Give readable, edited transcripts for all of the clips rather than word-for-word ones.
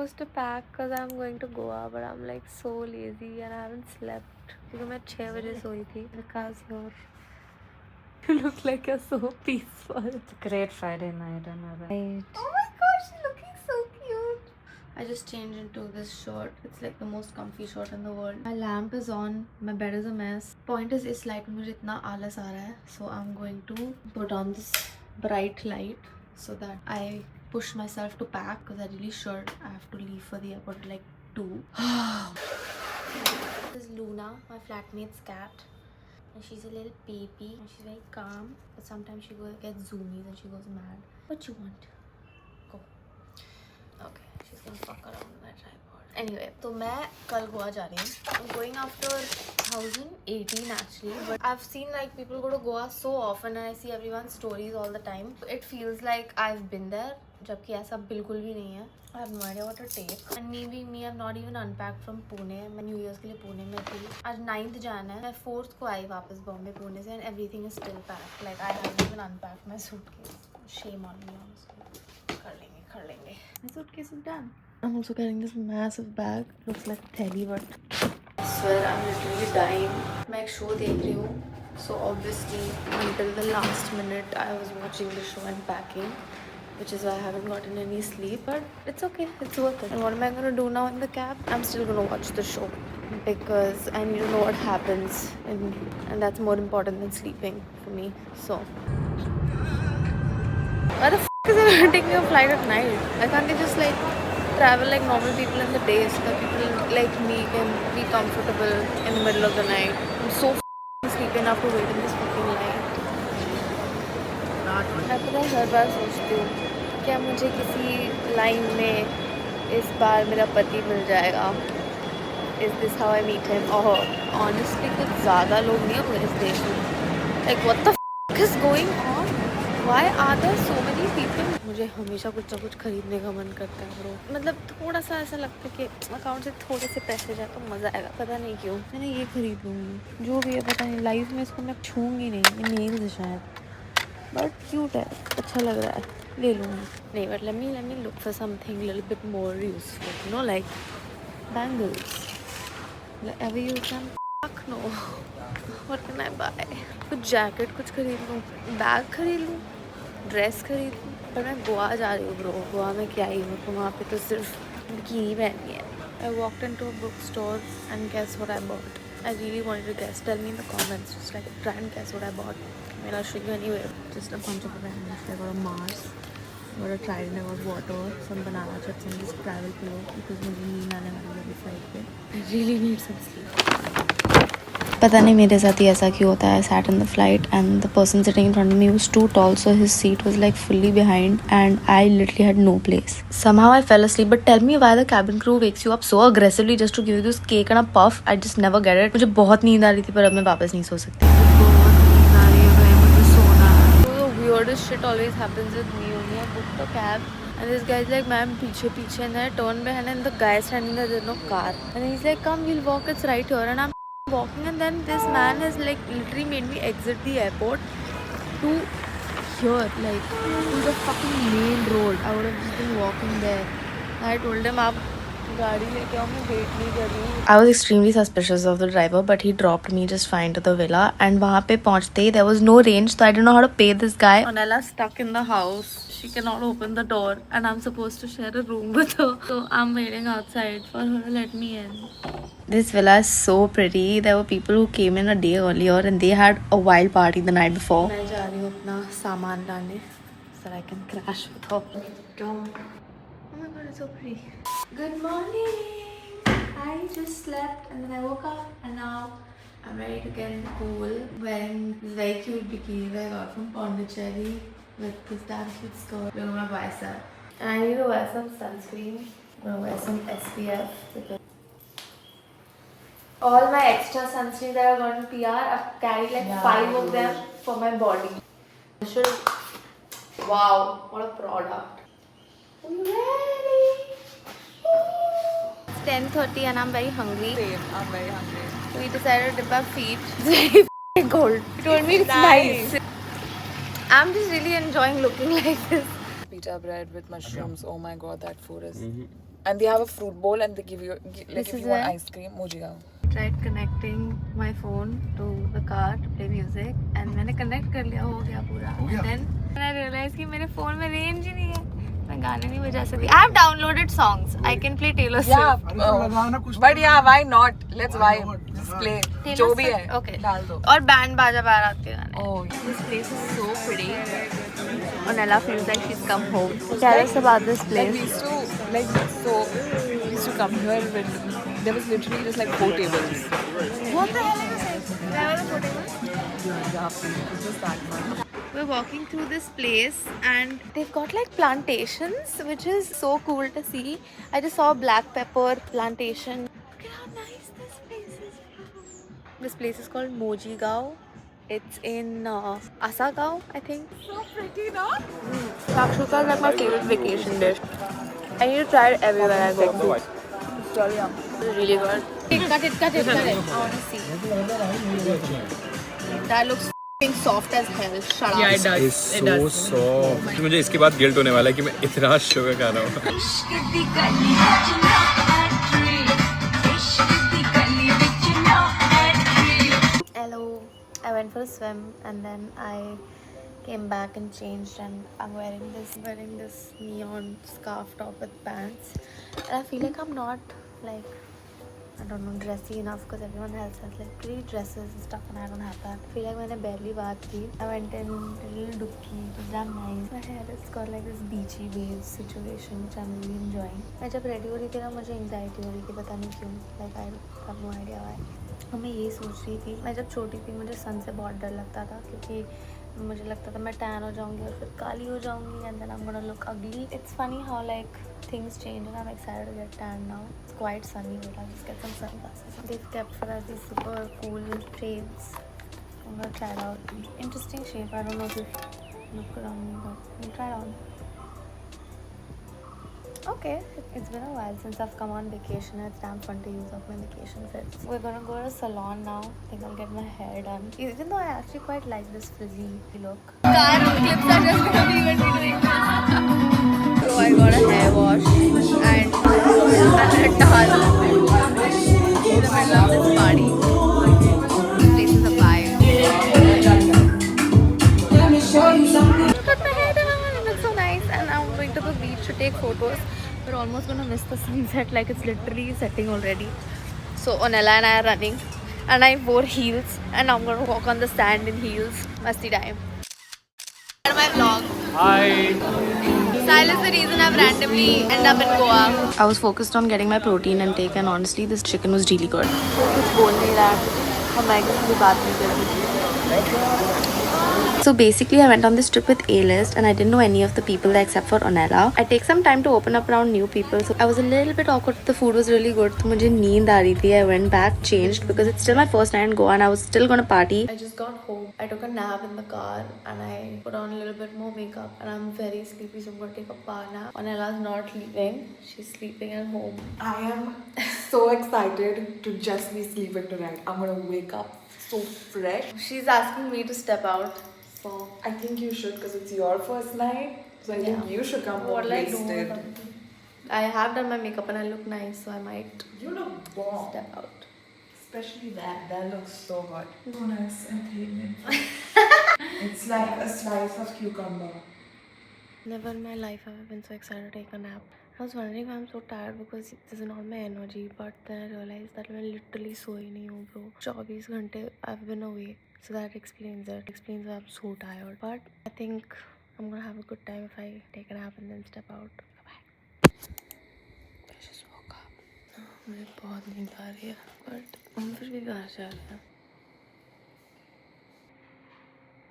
supposed to pack because I'm going to Goa, but I'm like so lazy and I haven't slept. Because मैं 6 बजे सोई थी. Because you look like you're so peaceful. It's a great Friday night and Right. Oh my gosh, you're looking so cute. I just changed into this shirt. It's like the most comfy shirt in the world. My lamp is on. My bed is a mess. Point is, इस light में मुझे इतना आलस आ रहा है. So I'm going to put on this bright light so that I push myself to pack because I really should. I have to leave for the airport at like 2. This is Luna, my flatmate's cat. And she's a little baby and she's very calm, but sometimes she gets zoomies and she goes mad. What you want? Go. Okay, she's gonna fuck around with my tripod. Anyway, तो मैं कल गोवा जा रही हूँ. I'm going after 2018 actually, but I've seen like people go to Goa so often and I see everyone's stories all the time. It feels like I've been there, जबकि ऐसा बिल्कुल भी नहीं है. I have no idea what to take. And maybe me, I've not even unpacked from Pune. मैं New Year's के लिए पुणे में थी. आज 9th जाना है. मैं 4th को आई वापस बॉम्बे पुणे से and everything is still packed. Like I haven't even unpacked my suitcase. Shame on me honestly. कर लेंगे. My suitcase is done. I'm also carrying this massive bag. Looks like a theli, but I swear I'm literally dying. मैं एक show देख रही हूँ. So obviously until the last minute I was watching the show and packing, which is why I haven't gotten any sleep, but it's okay, it's worth it. And what am I gonna do now in the cab? I'm still gonna watch the show because I need to know what happens, and that's more important than sleeping for me. So why the f is everyone taking a flight at night? Why can't they just like travel like normal people in the day so that people like me can be comfortable in the middle of the night? I'm so sleepy enough to wait in this fucking line. मैं पता हर बार सोचती हूँ क्या मुझे किसी line में इस बार मेरा पति मिल जाएगा. Is this how I meet him? Oh, honestly कुछ ज़्यादा लोग नहीं होंगे इस देश में. Like what the f is going on? Why are there so many people? मुझे हमेशा कुछ ना कुछ खरीदने का मन करता है ब्रो. मतलब थोड़ा सा ऐसा लगता है कि अकाउंट से थोड़े से पैसे जाए तो मज़ा आएगा. पता नहीं क्यों मैंने ये खरीद लूँगी. जो भी है पता नहीं. लाइफ में इसको मैं छूँगी नहीं. ये नेल्स है शायद. बट क्यूट है. अच्छा लग रहा है. ले लूँगी. नहीं but let me look for something little bit more useful, you know, like bangles. Ever use them? Fuck no. What can I buy? कुछ जैकेट कुछ खरीद लूँ. बैग खरीद लूँ. ड्रेस खरीद लूँ. पर मैं गोवा जा रही हूँ ब्रो. गोवा में क्या ही हो. तो वहाँ पे तो सिर्फ बिकिनी पहननी है. I walked into a bookstore and guess what I bought. I really wanted to guess. Tell me in the comments. Just like try and guess what I bought. I mean, I'll show you anyway. Just a bunch of brands. I got a Mars. I got a Trident. I got water. Some banana chips and this travel pillow because मुझे नींद आने वाली है अभी flight पे. I really need some sleep. पता नहीं मेरे साथ ही ऐसा क्यों होता है. I sat in the flight and the person sitting in front of me was too tall, so his seat was like fully behind and I literally had no place. Somehow I fell asleep. But tell me why the cabin crew wakes you up so aggressively just to give you this cake and a puff. I just never get it. मुझे बहुत नींद आ रही थी पर अब मैं वापस नहीं सो सकती. बहुत नींद आ रही है. मुझे सोना है. So the weirdest shit always happens with me. Only I booked a cab and this guy's like ma'am पीछे and I turn behind and the guy standing there, there's no car and he's like come we'll walk, it's right here, and I'm walking and then this man has like literally made me exit the airport to here, like to the fucking main road. I would have just been walking there. I told him आप गाड़ी लेके आओ, मैं wait नहीं कर रही हूँ. I was extremely suspicious of the driver, but he dropped me just fine to the villa. And वहाँ पे पहुँचते ही there was no range, so I didn't know how to pay this guy. Onella's stuck in the house. She cannot open the door, and I'm supposed to share a room with her. So I'm waiting outside for her to let me in. This villa is so pretty. There were people who came in a day earlier, and they had a wild party the night before. मैं जा रही हूँ अपना सामान लाने, so I can crash with her. Oh my god, it's so pretty. Good morning. I just slept and then I woke up and now I'm ready to get in the pool. Wearing this very cute bikini that I got from Pondicherry with this damn cute skirt. Look at my bicep. And I need to wear some sunscreen. I'm gonna wear some SPF because all my extra sunscreen that I got in PR, I've carried like 5 of them for my body. I should. Wow, what a product. Are you ready? It's 10:30 and I'm very hungry. Same, I'm very hungry. So we decided to dip our feet. It's very cold. You told me it's nice. I'm just really enjoying looking like this. Pita bread with mushrooms. Oh my god, that food is And they have a fruit bowl and they give you like This if is you want where- ice cream, Mojigao. Tried connecting my phone to the car to play music and मैंने connect कर लिया, हो गया पूरा. Then I realized कि मेरे phone में range ही नहीं है, मैं गाने नहीं बजा सकती. I have downloaded songs. I can play Taylor Swift. Yeah, but yeah, why not? Let's vibe. Just play. Taylor जो भी है, Swift, okay. डाल दो. और बैंड बाजा बारात के गाने. Oh, This place is so pretty. Onella feels like she's come home. Tell us about this like place. we used to come here when there was literally just like 4 tables. What the hell are you saying? Where were the photos? Yeah, just that fun. We're walking through this place and they've got like plantations, which is so cool to see. I just saw a black pepper plantation. Look at how nice this place is. This place is called Mojigao. It's in Asagaon, I think. So pretty, no? Shakshuka is like my favorite vacation dish. I need to try it everywhere I go. Sorry, It's really good. Cut it. I want to see. That looks f***ing soft as hell. Shut up. Yeah, it does. It's so soft. मुझे इसके बाद guilt होने वाला है कि मैं इतना sugar खा रहा हूँ. Hello. I went for a swim and then I came back and changed and I'm wearing this neon scarf top with pants and I feel like I'm not like, I don't know, dressy enough because everyone else has like pretty dresses and stuff and I don't have that. I feel like मैंने barely बात की. I went in a little dubki. It was damn nice. My hair is got like this beachy waves situation which I'm really enjoying. मैं जब ready हो रही थी ना मुझे anxiety हो रही थी, पता नहीं क्यों. Like I have no idea why. और मैं यही सोच रही थी, मैं जब छोटी थी मुझे सन से बहुत डर लगता था क्योंकि मुझे लगता था मैं टैन हो जाऊंगी और फिर काली हो जाऊंगी and then I'm gonna look ugly. It's funny how like things change and I'm excited to get tan now. It's quite sunny, but I'll just get some sunglasses. They've kept for us these super cool shades. I'm gonna try it out. Interesting shape. I don't know if you look around me, but we'll try it on. Okay, it's been a while since I've come on vacation. It's damn fun to use up my vacation fits. We're gonna go to a salon now. I think I'll get my hair done. Even though I actually quite like this frizzy look. Car clips are just gonna be even doing this. So I got a hair wash and a towel in the middle of this party. This place is a vibe. Cut my hair down. It looks so nice. And I'm going to the beach to take photos. We're almost gonna miss the sunset, like it's literally setting already. So Onella and I are running and I wore heels and I'm gonna walk on the sand in heels. Musty time. My vlog. Hi. Style is the reason I've randomly ended up in Goa. I was focused on getting my protein intake and honestly this chicken was really good. कुछ बोल नहीं रहा है और मैं किसी बात नहीं कर रही. So basically I went on this trip with A-List and I didn't know any of the people there except for Onella. I take some time to open up around new people, so I was a little bit awkward. The food was really good, so मुझे नींद आ रही थी. I went back, changed because it's still my first night in Goa and I was still gonna party. I just got home. I took a nap in the car and I put on a little bit more makeup and I'm very sleepy, so I'm gonna take a power nap. Onella's not leaving. She's sleeping at home. I am so excited to just be sleeping tonight. I'm gonna wake up so fresh. She's asking me to step out. So I think you should because it's your first night. So I think you should come home What'll I do? wasted. I have done my makeup and I look nice, so I might You look bomb. step out. Especially that. That looks so good. So nice and creamy. It's like a slice of cucumber. Never in my life have I been so excited to take a nap. I was wondering why I'm so tired because this is not my energy, but then I realized that मैं literally सोई नहीं हूँ bro. 24 घंटे I've been away, so that explains it. Explains why I'm so tired. But I think I'm gonna have a good time if I take a nap and then step out. Bye. I just woke up. मुझे बहुत नींद आ रही है, but हम फिर भी घर जा रहे हैं.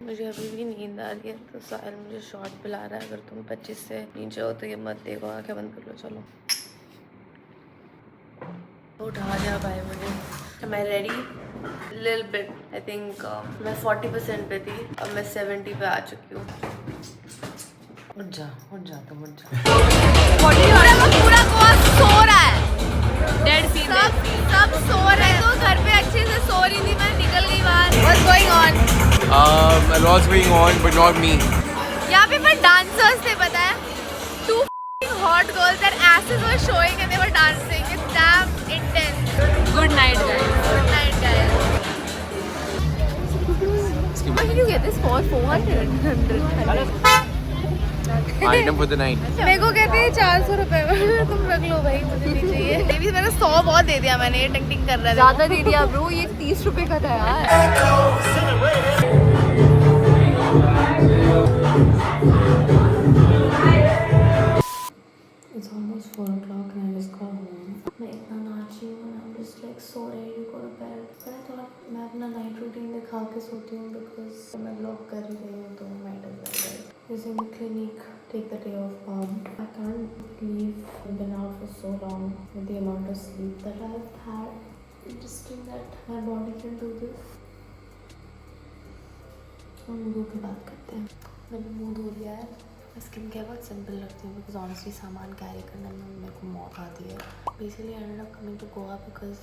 मुझे अभी भी नींद आ रही है तो साहिल मुझे शॉर्ट पिला रहा है. अगर तुम 25 से नीचे हो तो ये मत देखो, आंखें बंद कर लो. चलो उठा दिया भाई मुझे. Am I ready? Little bit. I think मैं 40% पे थी, अब मैं 70 पे आ चुकी हूँ. उठ जा तुम उठ जा. पूरा गोवा सो रहा है. Dead female. सब सो रहे हैं तो घर पे अच्छे से सो रही थी, मैं निकल गई बाहर. What's going on? A lot's going on, but not me. यहाँ पे पर डांसर्स थे, पता है. Too f***ing hot. hot girls, their asses were showing and they were dancing. It's damn intense. Good night, guys. Good night, guys. Where did you get this for? 400? Item for the night. मेरे को कहते हैं 400 रुपए में तुम रख लो भाई, मुझे नहीं चाहिए। बेबी मैंने 100 बहुत दे दिया, मैंने ये टिंग टिंग कर रहा है। ज़्यादा दे दिया ब्रो, ये 30 रुपए का था यार। It's almost 4 o'clock and I just got home. मैं इतना नाची हूँ and I'm just like so ready to go to bed. But I thought मैं अपना night routine दिखा के सोती हूँ because मैं vlog कर ही रही हूँ तो might as well, right? Using the clinic, take the day off mom. I can't believe I've been out for so long with the amount of sleep that I've had. Interesting that my body can do this. हम मुँह की बात करते हैं। मैंने मुँह धो लिया है। स्किन केयर बहुत सिंपल लगती है बिकॉज ऑनेस्टली सामान कैरी करने में मेरे को मौत आती है। Basically I ended up coming to Goa because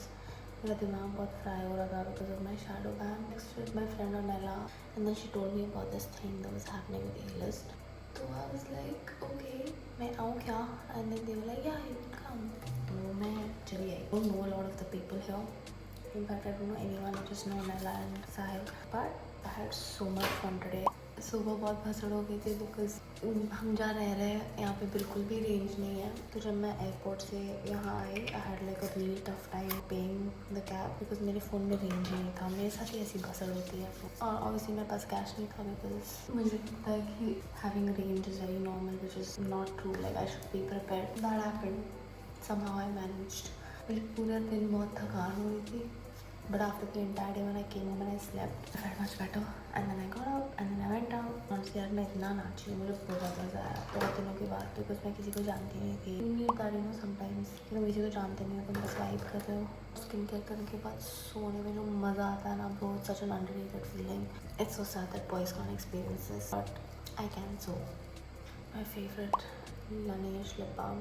मेरा दिमाग बहुत फ्राई हो रहा था because of my shadow ban next with my friend अनैला and then she told me about this thing that was happening with A-list। तो आई वाज लाइक ओके मैं आऊँ क्या and then they were like yeah you can come. तो मैं चली आई। Don't know a lot of the people here, in fact I don't know anyone, I just know Nella and Sahil, but I had so much fun today। सुबह बहुत भसड़ हो गई थी because हम जहाँ रह रहे हैं यहाँ पे बिल्कुल भी रेंज नहीं है। तो जब मैं एयरपोर्ट से यहाँ आई I had like a really tough time paying the cab because मेरे फ़ोन में रेंज नहीं था। मेरे साथ ही ऐसी भसड़ होती है। और ऑब्वियसली मेरे पास कैश नहीं था बिकॉज मुझे लगता है कि having range is very normal which is not true. Like I should be prepared. That happened somehow I managed. मुझे पूरा दिन बहुत थकान हो रही थी but after the entire day when I came home and I slept I felt much better and then I got out and then I went out। honestly यार मैं इतना नाची हूँ, मुझे बहुत ज़्यादा मज़ा आया बहुत दिनों के बाद बिकॉज मैं किसी को जानती नहीं थी। समटाइम्स कि तुम किसी को जानते नहीं हो, तुम बस वाइब कर रहे हो। स्किन केयर करने के बाद सोने में जो मज़ा आता है ना बहुत such an underrated feeling. It's so sad that boys can't experience this but I can. So my favourite Laneige lip balm।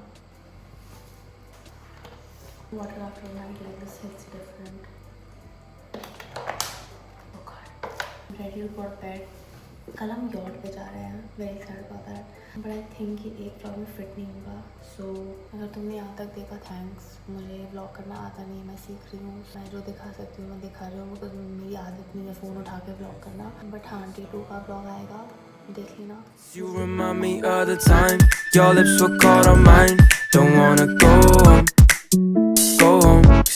water after a night like this hits different। ready to go to bed। कल हम yacht पे जा रहे हैं, very excited about that but I think कि एक vlog में fit नहीं होगा। सो अगर तुमने यहाँ तक देखा थैंक्स। मुझे व्लॉग करना आता नहीं है, मैं सीख रही हूँ। मैं जो दिखा सकती हूँ मैं दिखा रही हूँ बिकॉज मेरी आदत नहीं है फ़ोन उठा के व्लॉग करना। बट हाँ D2 का व्लॉग आएगा, देख लेना। You remind me of the time your lips were caught on mine, don't wanna go home